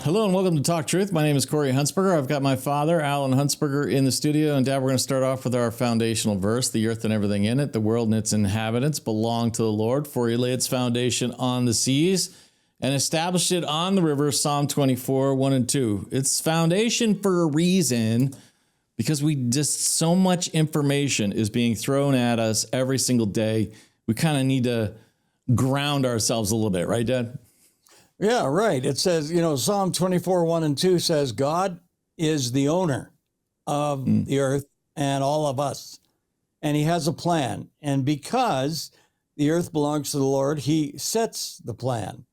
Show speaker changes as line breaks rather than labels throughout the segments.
Hello and welcome to Talk Truth. My name is Corey Huntsberger. I've got my father, Alan Huntsberger, in the studio. And Dad, we're going to start off with our foundational verse. The earth and everything in it, the world and its inhabitants belong to the Lord, for he laid its foundation on the seas and established it on the rivers. Psalm 24, 1 and 2. It's foundation for a reason, because so much information is being thrown at us every single day. We kind of need to ground ourselves a little bit, right, Dad?
Yeah, right. It says, Psalm 24, 1 and 2 says, God is the owner of the earth and all of us. And he has a plan. And because the earth belongs to the Lord, he sets the plan.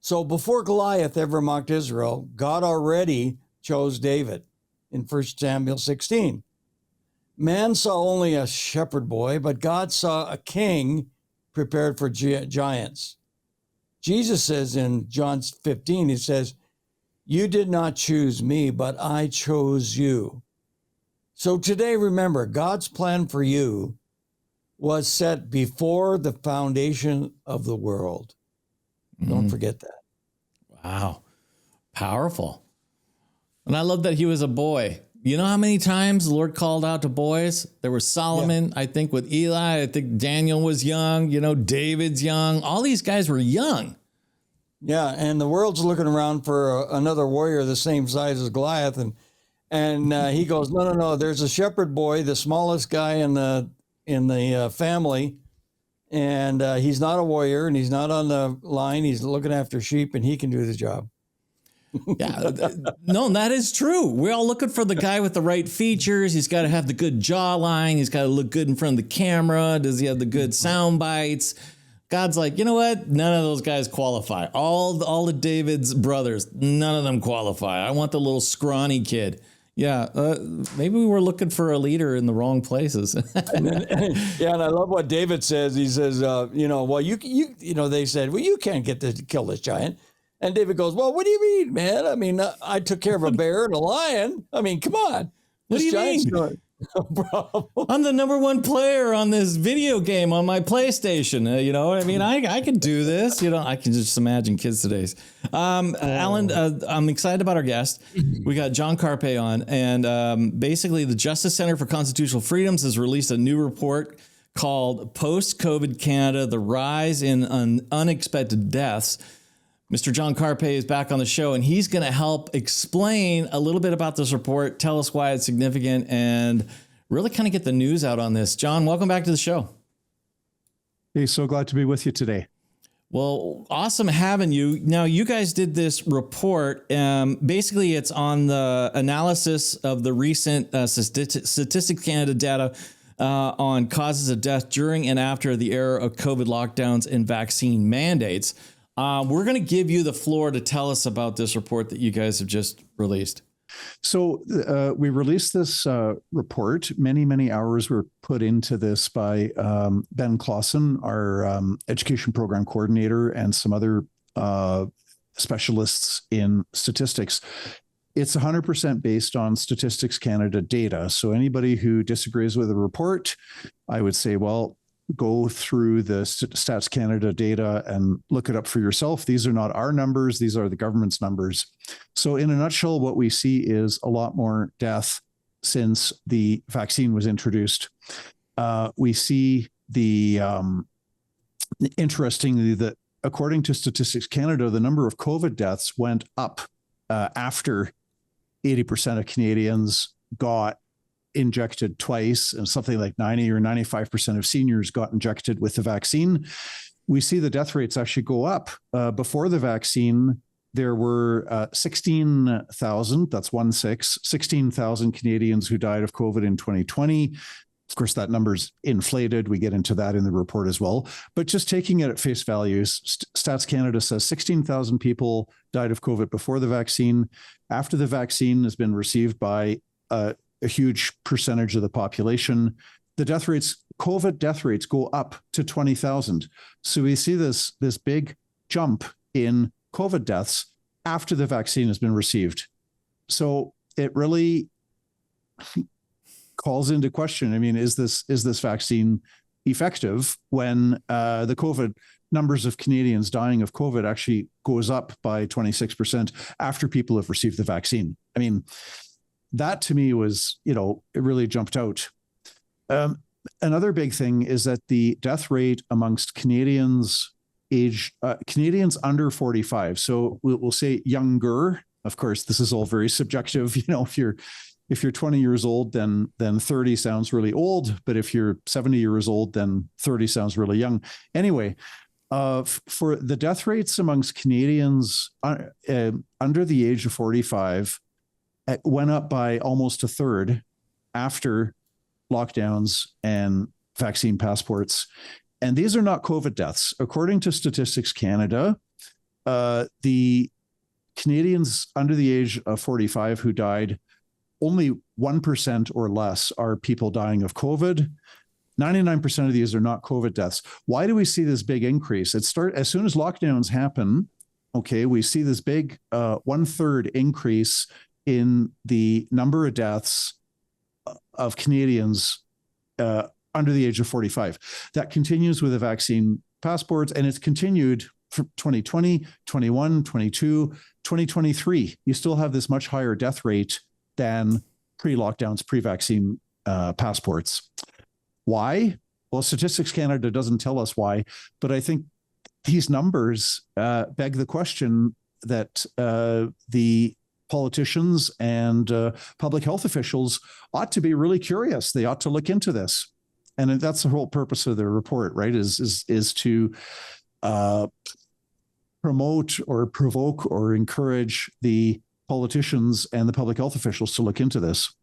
So before Goliath ever mocked Israel, God already chose David in 1 Samuel 16. Man saw only a shepherd boy, but God saw a king prepared for giants. Jesus says in John 15, he says, you did not choose me, but I chose you. So today, remember, God's plan for you was set before the foundation of the world. Don't forget that.
Wow. Powerful. And I love that he was a boy. You know how many times the Lord called out to boys? There was Solomon, I think with Eli, I think Daniel was young, David's young. All these guys were young.
Yeah, and the world's looking around for another warrior the same size as Goliath. And he goes, no, there's a shepherd boy, the smallest guy in the family. And he's not a warrior and he's not on the line. He's looking after sheep and he can do the job.
Yeah, no, that is true. We're all looking for the guy with the right features. He's got to have the good jawline. He's got to look good in front of the camera. Does he have the good sound bites? God's like, you know what? None of those guys qualify. All the David's brothers, none of them qualify. I want the little scrawny kid. Yeah, maybe we were looking for a leader in the wrong places.
And I love what David says. He says, they said, well, you can't get to kill this giant. And David goes, well, what do you mean, man? I mean, I took care of a bear and a lion. I mean, come on.
What do you mean? I'm the number one player on this video game on my PlayStation. You know what I mean? I can do this. I can just imagine kids today's. Alan, I'm excited about our guest. We got John Carpay on. And basically, the Justice Center for Constitutional Freedoms has released a new report called Post-COVID Canada, the Rise in Unexpected Deaths. Mr. John Carpay is back on the show, and he's going to help explain a little bit about this report, tell us why it's significant, and really kind of get the news out on this. John, welcome back to the show.
Hey, so glad to be with you today.
Well, awesome having you. Now, you guys did this report. Basically, it's on the analysis of the recent Statistics Canada data on causes of death during and after the era of COVID lockdowns and vaccine mandates. We're going to give you the floor to tell us about this report that you guys have just released.
So we released this report. Many hours were put into this by Ben Clausen, our education program coordinator, and some other specialists in statistics. It's 100% based on Statistics Canada data. So anybody who disagrees with the report, I would say, well, go through the Stats Canada data and look it up for yourself. These are not our numbers. These are the government's numbers. So in a nutshell, what we see is a lot more death since the vaccine was introduced. We see interestingly, that according to Statistics Canada, the number of COVID deaths went up after 80% of Canadians got injected twice, and something like 90 or 95% of seniors got injected with the vaccine. We see the death rates actually go up. Before the vaccine, there were 16,000, that's 16,000 Canadians who died of COVID in 2020. Of course, that number's inflated. We get into that in the report as well. But just taking it at face value, Stats Canada says 16,000 people died of COVID before the vaccine. After the vaccine has been received by a huge percentage of the population, the death rates, COVID death rates, go up to 20,000. So we see this big jump in COVID deaths after the vaccine has been received. So it really calls into question, I mean, is this vaccine effective when the COVID numbers of Canadians dying of COVID actually goes up by 26% after people have received the vaccine. I mean, that to me was, it really jumped out. Another big thing is that the death rate amongst Canadians under 45. So we'll say younger. Of course, this is all very subjective. If you're 20 years old, then 30 sounds really old. But if you're 70 years old, then 30 sounds really young. Anyway, for the death rates amongst Canadians under the age of 45, it went up by almost a third after lockdowns and vaccine passports. And these are not COVID deaths. According to Statistics Canada, the Canadians under the age of 45 who died, only 1% or less are people dying of COVID. 99% of these are not COVID deaths. Why do we see this big increase? As soon as lockdowns happen, we see this big 1/3 increase in the number of deaths of Canadians under the age of 45. That continues with the vaccine passports, and it's continued for 2020, 21, 22, 2023. You still have this much higher death rate than pre-lockdowns, pre-vaccine passports. Why? Well, Statistics Canada doesn't tell us why, but I think these numbers beg the question that the politicians and public health officials ought to be really curious. They ought to look into this. And that's the whole purpose of the report, right? Is to promote or provoke or encourage the politicians and the public health officials to look into this.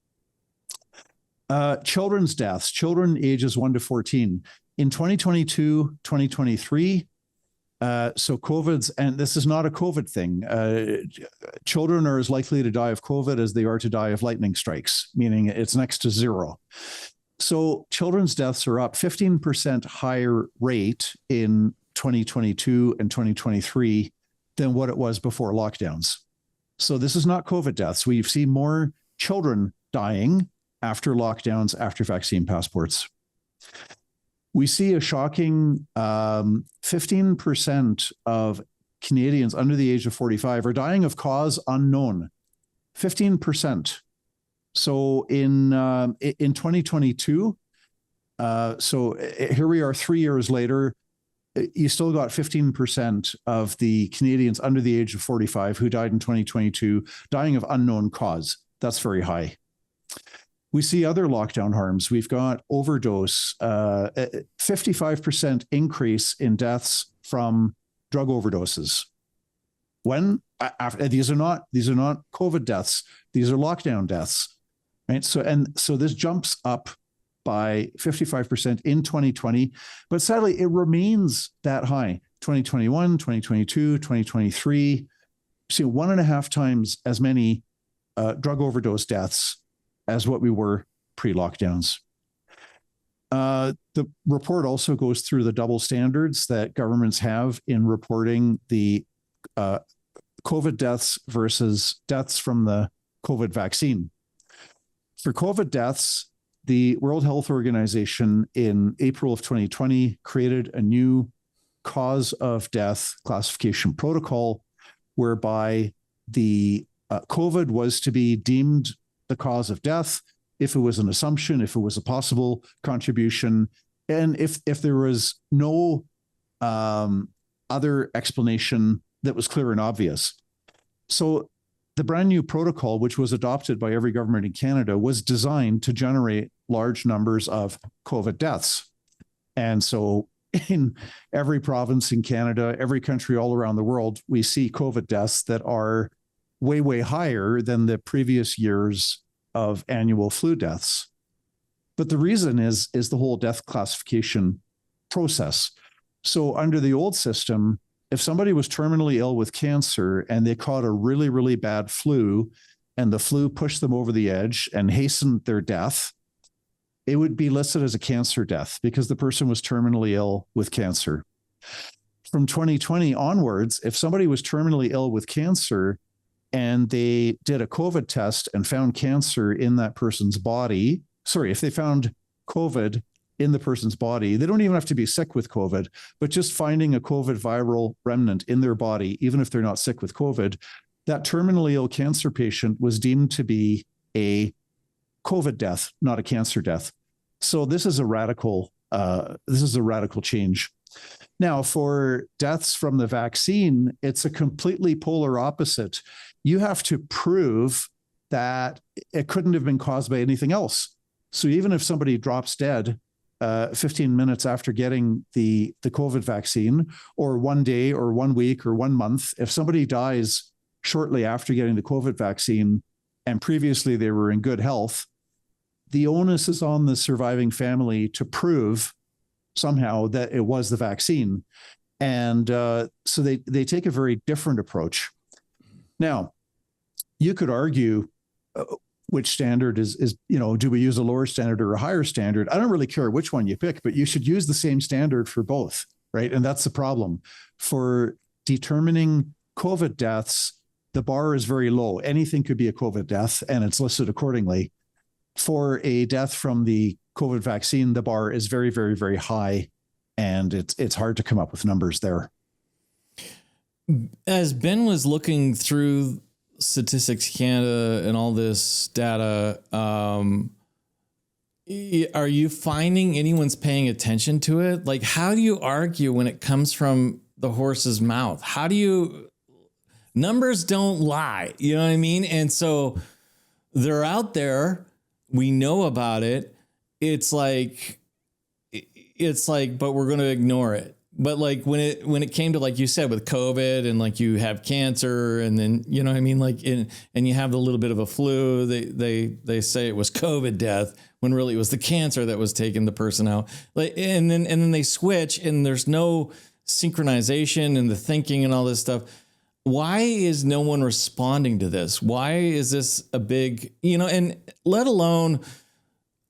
Children's deaths, children ages 1 to 14. In 2022, 2023, so COVID's, and this is not a COVID thing, children are as likely to die of COVID as they are to die of lightning strikes, meaning it's next to zero. So children's deaths are up 15% higher rate in 2022 and 2023 than what it was before lockdowns. So this is not COVID deaths. We've seen more children dying after lockdowns, after vaccine passports. We see a shocking 15% of Canadians under the age of 45 are dying of cause unknown. 15%. So in 2022, so here we are 3 years later, you still got 15% of the Canadians under the age of 45 who died in 2022 dying of unknown cause. That's very high. We see other lockdown harms. We've got overdose, 55% increase in deaths from drug overdoses. These are not COVID deaths. These are lockdown deaths, right? So this jumps up by 55% in 2020, but sadly it remains that high. 2021, 2022, 2023, you see 1.5 times as many drug overdose deaths as what we were pre-lockdowns. The report also goes through the double standards that governments have in reporting the COVID deaths versus deaths from the COVID vaccine. For COVID deaths, the World Health Organization in April of 2020 created a new cause of death classification protocol whereby the COVID was to be deemed the cause of death if it was an assumption, if it was a possible contribution, and if there was no other explanation that was clear and obvious. So the brand new protocol, which was adopted by every government in Canada, was designed to generate large numbers of COVID deaths. And so in every province in Canada, every country all around the world, we see COVID deaths that are way, way higher than the previous years of annual flu deaths. But the reason is the whole death classification process. So under the old system, if somebody was terminally ill with cancer and they caught a really, really bad flu and the flu pushed them over the edge and hastened their death, it would be listed as a cancer death because the person was terminally ill with cancer. From 2020 onwards, if somebody was terminally ill with cancer and they did a COVID test and found cancer in that person's body, if they found COVID in the person's body. They don't even have to be sick with COVID, but just finding a COVID viral remnant in their body, even if they're not sick with COVID, that terminally ill cancer patient was deemed to be a COVID death, not a cancer death. So this is a radical change. Now, for deaths from the vaccine, it's a completely polar opposite. You have to prove that it couldn't have been caused by anything else. So even if somebody drops dead 15 minutes after getting the COVID vaccine, or 1 day or 1 week or 1 month, if somebody dies shortly after getting the COVID vaccine and previously they were in good health, the onus is on the surviving family to prove somehow that it was the vaccine. And so they take a very different approach. Now, you could argue which standard is, do we use a lower standard or a higher standard? I don't really care which one you pick, but you should use the same standard for both, right? And that's the problem. For determining COVID deaths, the bar is very low. Anything could be a COVID death, and it's listed accordingly. For a death from the COVID vaccine, the bar is very, very, very high, and it's hard to come up with numbers there.
As Ben was looking through Statistics Canada and all this data, are you finding anyone's paying attention to it? Like, how do you argue when it comes from the horse's mouth? How do you, numbers don't lie, you know what I mean? And so they're out there, we know about it. It's like, but we're going to ignore it. But like when it came to, like you said, with COVID, and like you have cancer, and then, you know what I mean? Like and you have a little bit of a flu, they say it was COVID death when really it was the cancer that was taking the person out. Like, and then they switch, and there's no synchronization in the thinking and all this stuff. Why is no one responding to this? Why is this a big, and let alone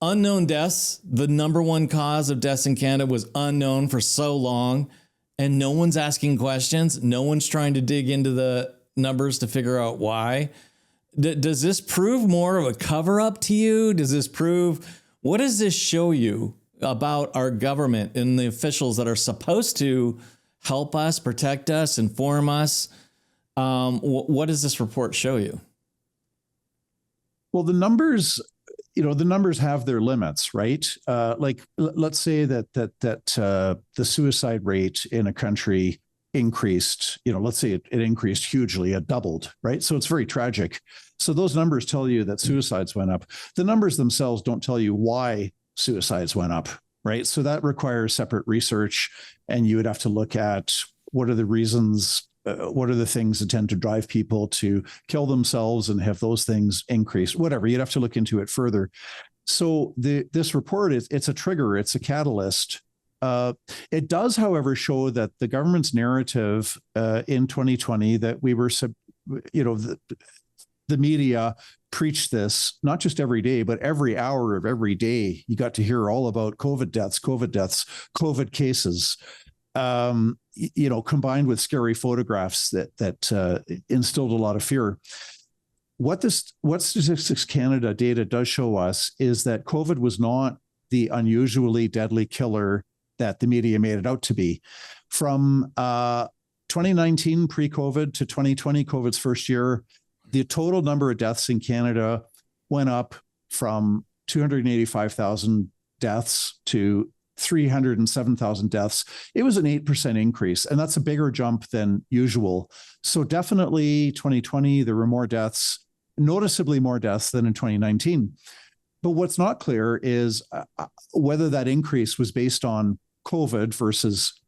unknown deaths? The number one cause of deaths in Canada was unknown for so long, and no one's asking questions. No one's trying to dig into the numbers to figure out why. Does this prove more of a cover up to you? What does this show you about our government and the officials that are supposed to help us, protect us, inform us? What does this report show you?
Well, the numbers have their limits, right? Like, let's say that the suicide rate in a country increased, let's say it increased hugely, it doubled, right? So it's very tragic. So those numbers tell you that suicides went up. The numbers themselves don't tell you why suicides went up, right? So that requires separate research, and you would have to look at what are the reasons. What are the things that tend to drive people to kill themselves, and have those things increase? Whatever, you'd have to look into it further. So this report it's a trigger, it's a catalyst. It does, however, show that the government's narrative in 2020 that we were, the media preached this not just every day, but every hour of every day. You got to hear all about COVID deaths, COVID cases. Combined with scary photographs that instilled a lot of fear. What Statistics Canada data does show us is that COVID was not the unusually deadly killer that the media made it out to be. From 2019 pre-COVID to 2020, COVID's first year, the total number of deaths in Canada went up from 285,000 deaths to 307,000 deaths. It was an 8% increase, and that's a bigger jump than usual. So definitely 2020, there were more deaths, noticeably more deaths than in 2019. But what's not clear is whether that increase was based on COVID versus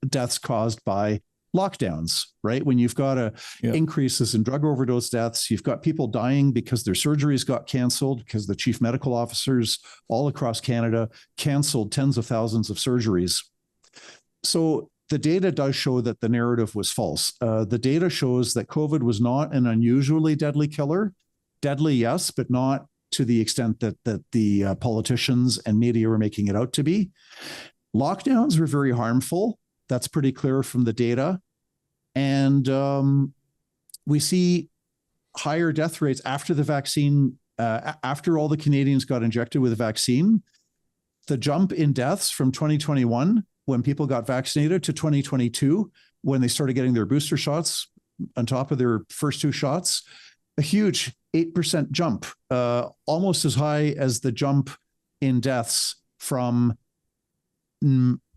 deaths caused by lockdowns, right? When you've got increases in drug overdose deaths, you've got people dying because their surgeries got canceled because the chief medical officers all across Canada canceled tens of thousands of surgeries. So the data does show that the narrative was false. The data shows that COVID was not an unusually deadly killer. Deadly, yes, but not to the extent that the politicians and media were making it out to be. Lockdowns were very harmful. That's pretty clear from the data. And we see higher death rates after the vaccine, after all the Canadians got injected with a vaccine. the jump in deaths from 2021, when people got vaccinated, to 2022, when they started getting their booster shots on top of their first 2 shots, a huge 8% jump, almost as high as the jump in deaths from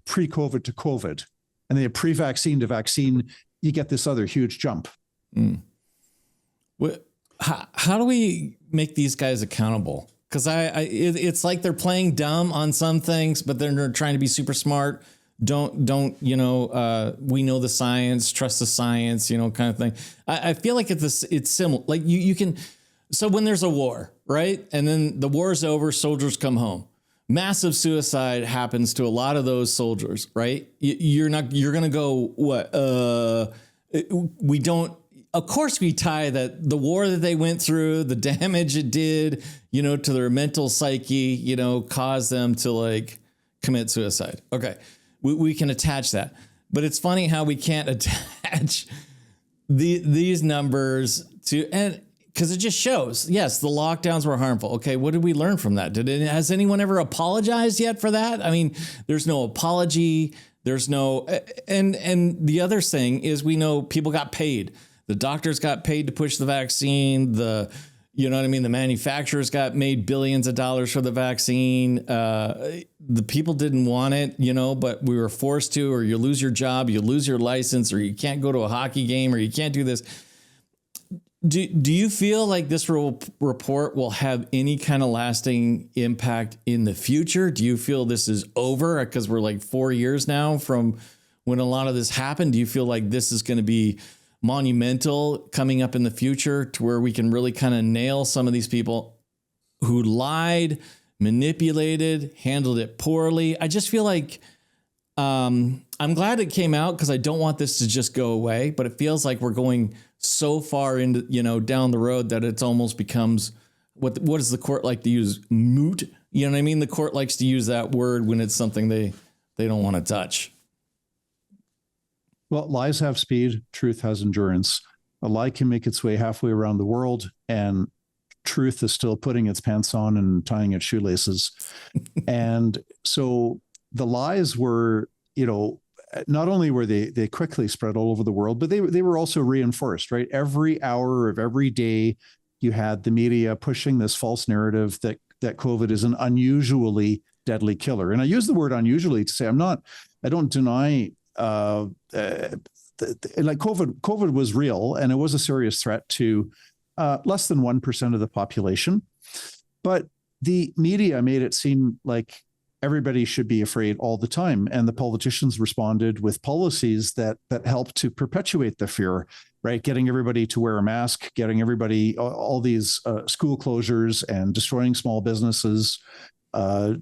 pre-COVID to COVID. And then pre-vaccine to vaccine, you get this other huge jump.
How do we make these guys accountable? Because it's like they're playing dumb on some things, but then they're trying to be super smart. Don't we know the science, trust the science, kind of thing. I feel like it's similar. Like you can, so when there's a war, right? And then the war's over, soldiers come home. Massive suicide happens to a lot of those soldiers, right? You're going to go, what? We don't, of course we tie that the war that they went through, the damage it did, to their mental psyche, caused them to like commit suicide. Okay. We can attach that, but it's funny how we can't attach these numbers to, and because it just shows, yes, the lockdowns were harmful. Okay, what did we learn from that? Has anyone ever apologized yet for that? I mean, there's no apology. There's no, and the other thing is we know people got paid. The doctors got paid to push the vaccine. The manufacturers got made billions of dollars for the vaccine. The people didn't want it, but we were forced to, or you lose your job, you lose your license, or you can't go to a hockey game, or you can't do this. Do you feel like this report will have any kind of lasting impact in the future? Do you feel this is over? Because we're like 4 years now from when a lot of this happened. Do you feel like this is going to be monumental coming up in the future to where we can really kind of nail some of these people who lied, manipulated, handled it poorly? I just feel like I'm glad it came out because I don't want this to just go away, but it feels like we're going so far into, down the road that it's almost becomes what does the court like to use? Moot. You know what I mean? The court likes to use that word when it's something they don't want to touch.
Well, lies have speed, truth has endurance. A lie can make its way halfway around the world, and truth is still putting its pants on and tying its shoelaces. And so the lies were, not only were they quickly spread all over the world, but they were also reinforced, right? Every hour of every day, you had the media pushing this false narrative that COVID is an unusually deadly killer. And I use the word unusually to say I don't deny like COVID was real, and it was a serious threat to less than 1% of the population. But the media made it seem like everybody should be afraid all the time. And the politicians responded with policies that helped to perpetuate the fear, right? Getting everybody to wear a mask, getting everybody, all these school closures and destroying small businesses,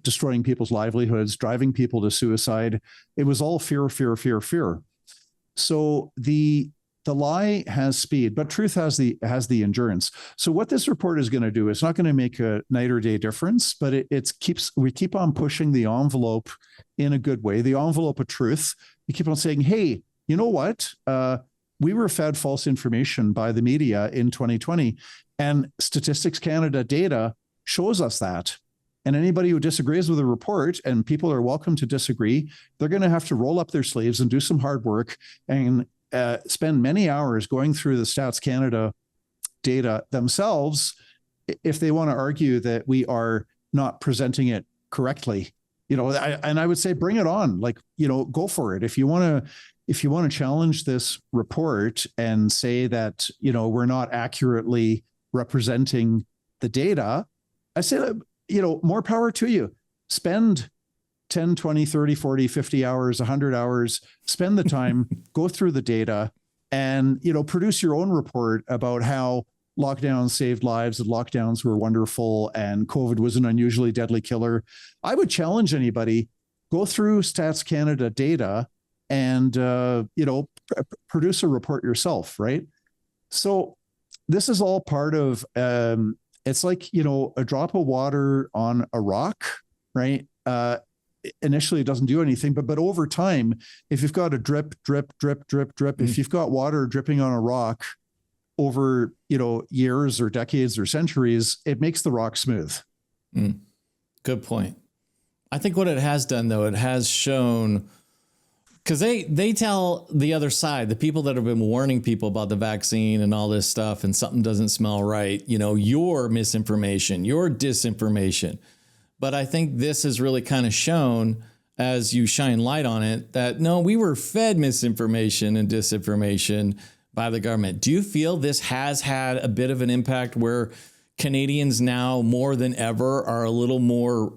destroying people's livelihoods, driving people to suicide. It was all fear, fear, fear, fear. So the lie has speed, but truth has the endurance. So what this report is going to do, it's not going to make a night or day difference, but we keep on pushing the envelope in a good way, the envelope of truth. You keep on saying, hey, you know what? We were fed false information by the media in 2020, and Statistics Canada data shows us that. And anybody who disagrees with the report, and people are welcome to disagree, they're going to have to roll up their sleeves and do some hard work and spend many hours going through the Stats Canada data themselves if they want to argue that we are not presenting it correctly. I would say bring it on. Like, go for it. If you want to challenge this report and say that, we're not accurately representing the data, I say that, more power to you. Spend 10, 20, 30, 40, 50 hours, 100 hours, spend the time, go through the data, and, produce your own report about how lockdowns saved lives, and lockdowns were wonderful, and COVID was an unusually deadly killer. I would challenge anybody, go through Stats Canada data and, produce a report yourself, right? So this is all part of, it's like, a drop of water on a rock, right? Initially it doesn't do anything, but over time, if you've got a drip, drip, drip, drip, drip, if you've got water dripping on a rock over, years or decades or centuries, it makes the rock smooth.
Good point. I think what it has done, though, it has shown, because they tell the other side, the people that have been warning people about the vaccine and all this stuff, and something doesn't smell right, your misinformation, your disinformation. But I think this has really kind of shown, as you shine light on it, that no, we were fed misinformation and disinformation by the government. Do you feel this has had a bit of an impact where Canadians now more than ever are a little more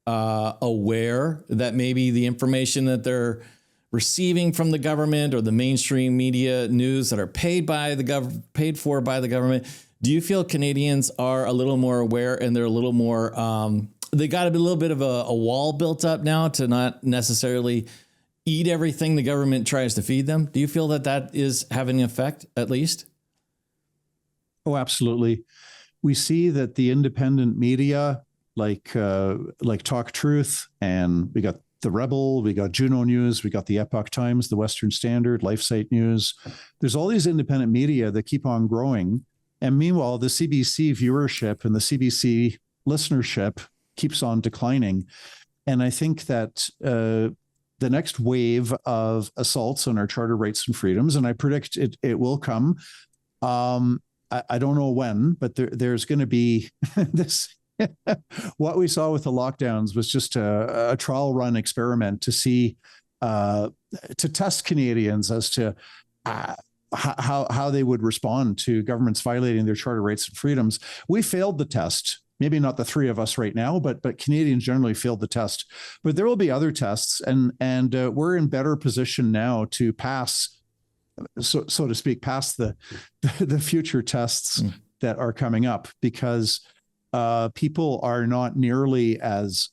aware that maybe the information that they're receiving from the government or the mainstream media news that are paid for by the government? Do you feel Canadians are a little more aware and they're a little more, they got a little bit of a wall built up now to not necessarily eat everything the government tries to feed them? Do you feel that is having an effect, at least?
Oh, absolutely. We see that the independent media, like Talk Truth, and we got The Rebel, we got Juno News, we got the Epoch Times, the Western Standard, LifeSite News. There's all these independent media that keep on growing. And meanwhile, the CBC viewership and the CBC listenership keeps on declining. And I think that the next wave of assaults on our charter rights and freedoms, and I predict it will come. I don't know when, but there's going to be this. What we saw with the lockdowns was just a trial run experiment to see, to test Canadians as to how they would respond to governments violating their charter rights and freedoms. We failed the test. Maybe not the three of us right now, but Canadians generally failed the test. But there will be other tests, and we're in better position now to pass, so to speak, past the future tests that are coming up, because people are not nearly as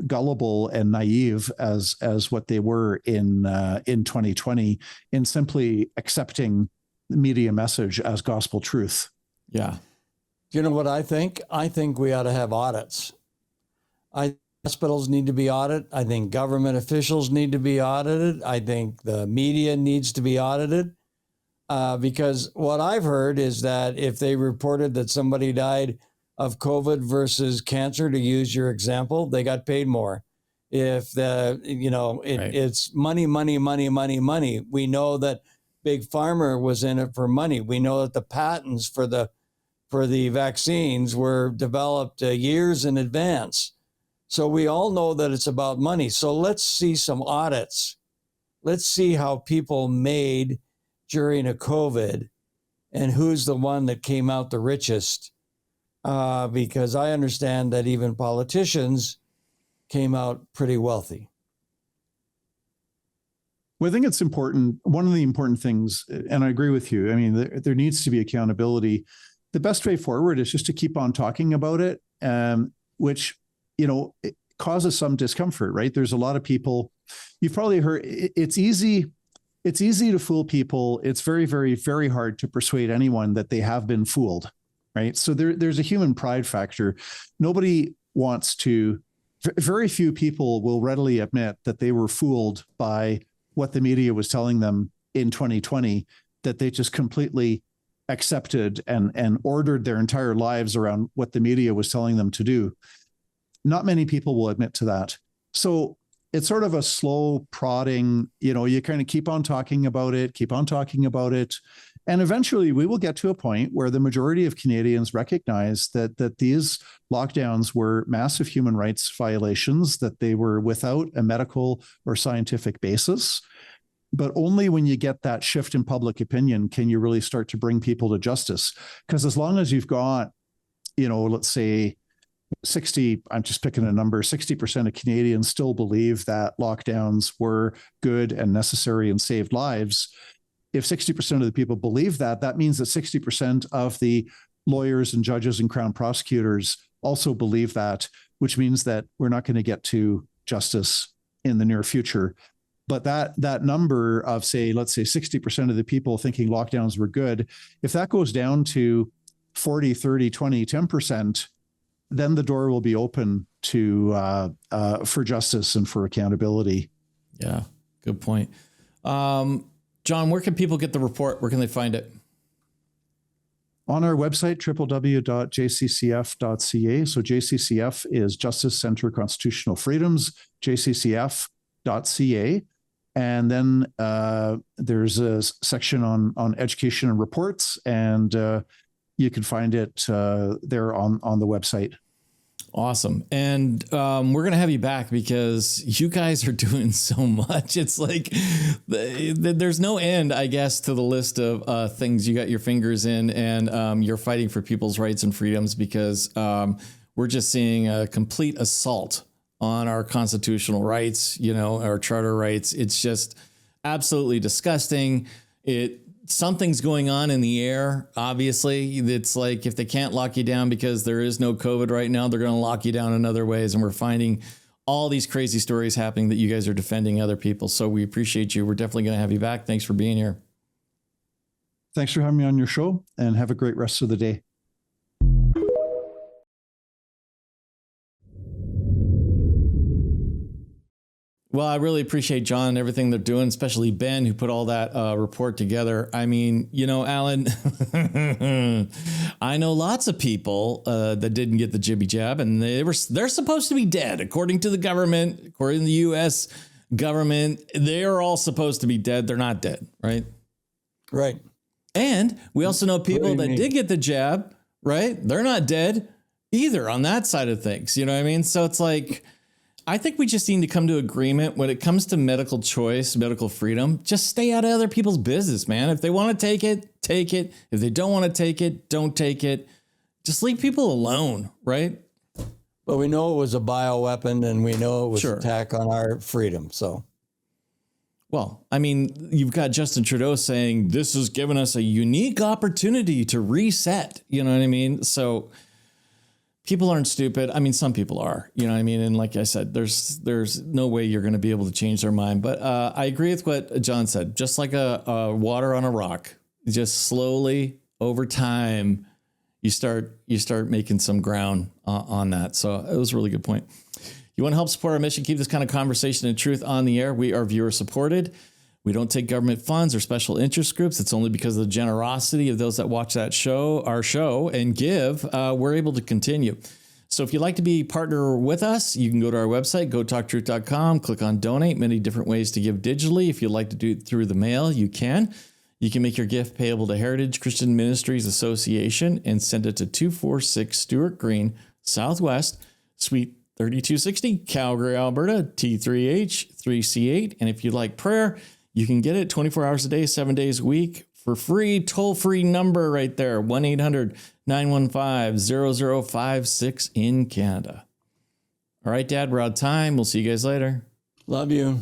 gullible and naive as what they were in 2020 in simply accepting the media message as gospel truth.
Yeah.
You know what I think? I think we ought to have audits. Hospitals need to be audited. I think government officials need to be audited. I think the media needs to be audited. Because what I've heard is that if they reported that somebody died of COVID versus cancer, to use your example, they got paid more. If it's money. We know that Big Pharma was in it for money. We know that the patents for the vaccines were developed years in advance. So we all know that it's about money. So let's see some audits. Let's see how people made during a COVID and who's the one that came out the richest. Because I understand that even politicians came out pretty wealthy.
Well, I think it's important. One of the important things, and I agree with you, I mean, there needs to be accountability. The best way forward is just to keep on talking about it, which, it causes some discomfort, right? There's a lot of people, you've probably heard, it's easy to fool people. It's very, very, very hard to persuade anyone that they have been fooled, right? So there's a human pride factor. Nobody wants to, very few people will readily admit that they were fooled by what the media was telling them in 2020, that they just completely accepted and ordered their entire lives around what the media was telling them to do. Not many people will admit to that. So it's sort of a slow prodding, you kind of keep on talking about it. And eventually we will get to a point where the majority of Canadians recognize that these lockdowns were massive human rights violations, that they were without a medical or scientific basis. But only when you get that shift in public opinion can you really start to bring people to justice. Because as long as you've got, let's say 60, I'm just picking a number, 60% of Canadians still believe that lockdowns were good and necessary and saved lives. If 60% of the people believe that, that means that 60% of the lawyers and judges and Crown prosecutors also believe that, which means that we're not going to get to justice in the near future. But that number of, let's say 60% of the people thinking lockdowns were good, if that goes down to 40, 30, 20, 10%, then the door will be open to for justice and for accountability.
Yeah, good point. John, where can people get the report? Where can they find it?
On our website, www.jccf.ca. So JCCF is Justice Center Constitutional Freedoms, jccf.ca. And then there's a section on education and reports, and you can find it there on the website.
Awesome. And we're going to have you back because you guys are doing so much. It's like there's no end, I guess, to the list of things you got your fingers in, and you're fighting for people's rights and freedoms because we're just seeing a complete assault on our constitutional rights, our charter rights. It's just absolutely disgusting. Something's going on in the air. Obviously, it's like if they can't lock you down because there is no COVID right now, they're going to lock you down in other ways. And we're finding all these crazy stories happening that you guys are defending other people. So we appreciate you. We're definitely going to have you back. Thanks for being here.
Thanks for having me on your show, and have a great rest of the day.
Well, I really appreciate John and everything they're doing, especially Ben, who put all that report together. I mean, Alan, I know lots of people that didn't get the jibby jab, and they're supposed to be dead. According to the government, according to the U.S. government, they are all supposed to be dead. They're not dead, right?
Right.
And we also know people that did get the jab, right? They're not dead either on that side of things. You know what I mean? So it's like, I think we just need to come to agreement when it comes to medical choice, medical freedom. Just stay out of other people's business, man. If they want to take it, take it. If they don't want to take it, don't take it. Just leave people alone, right?
But we know it was a bioweapon, and we know it was an attack on our freedom. So,
well, I mean, you've got Justin Trudeau saying this has given us a unique opportunity to reset. You know what I mean? So people aren't stupid. I mean, some people are, you know what I mean? And like I said, there's no way you're going to be able to change their mind. But I agree with what John said. Just like a water on a rock, just slowly over time, you start making some ground on that. So it was a really good point. You want to help support our mission, keep this kind of conversation and truth on the air. We are viewer supported. We don't take government funds or special interest groups. It's only because of the generosity of those that watch that show, our show, and give, we're able to continue. So if you'd like to be a partner with us, you can go to our website, gotalktruth.com, click on donate. Many different ways to give digitally. If you'd like to do it through the mail, you can. You can make your gift payable to Heritage Christian Ministries Association and send it to 246 Stewart Green, Southwest, Suite 3260, Calgary, Alberta, T3H3C8. And if you'd like prayer, you can get it 24 hours a day, 7 days a week for free. Toll-free number right there, 1-800-915-0056 in Canada. All right, Dad, we're out of time. We'll see you guys later.
Love you.